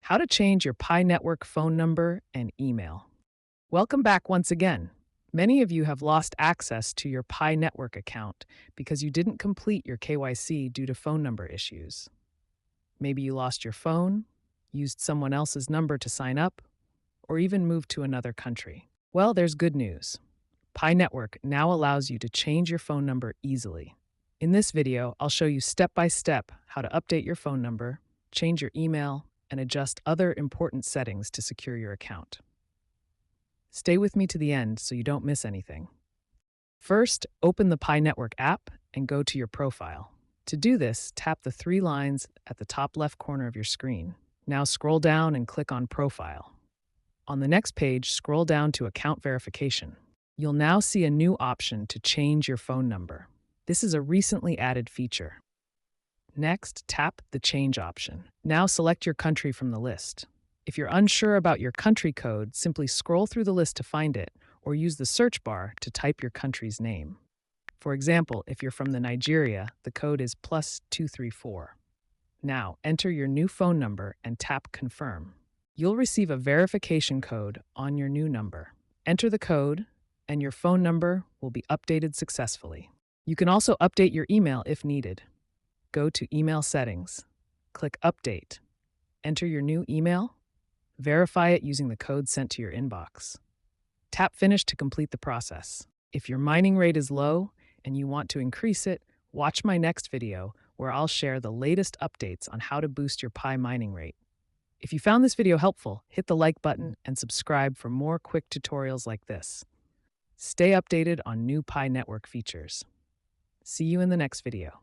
How to change your Pi Network phone number and email. Welcome back once again. Many of you have lost access to your Pi Network account because you didn't complete your KYC due to phone number issues. Maybe you lost your phone, used someone else's number to sign up, or even moved to another country. Well, there's good news. Pi Network now allows you to change your phone number easily. In this video, I'll show you step by step how to update your phone number, change your email, and adjust other important settings to secure your account. Stay with me to the end so you don't miss anything. First, open the Pi Network app and go to your profile. To do this, tap the three lines at the top left corner of your screen. Now scroll down and click on Profile. On the next page, scroll down to Account Verification. You'll now see a new option to change your phone number. This is a recently added feature. Next, tap the Change option. Now select your country from the list. If you're unsure about your country code, simply scroll through the list to find it, or use the search bar to type your country's name. For example, if you're from Nigeria, the code is +234. Now, enter your new phone number and tap Confirm. You'll receive a verification code on your new number. Enter the code, and your phone number will be updated successfully. You can also update your email if needed. Go to Email Settings. Click Update. Enter your new email. Verify it using the code sent to your inbox. Tap Finish to complete the process. If your mining rate is low and you want to increase it, watch my next video where I'll share the latest updates on how to boost your Pi mining rate. If you found this video helpful, hit the like button and subscribe for more quick tutorials like this. Stay updated on new Pi Network features. See you in the next video.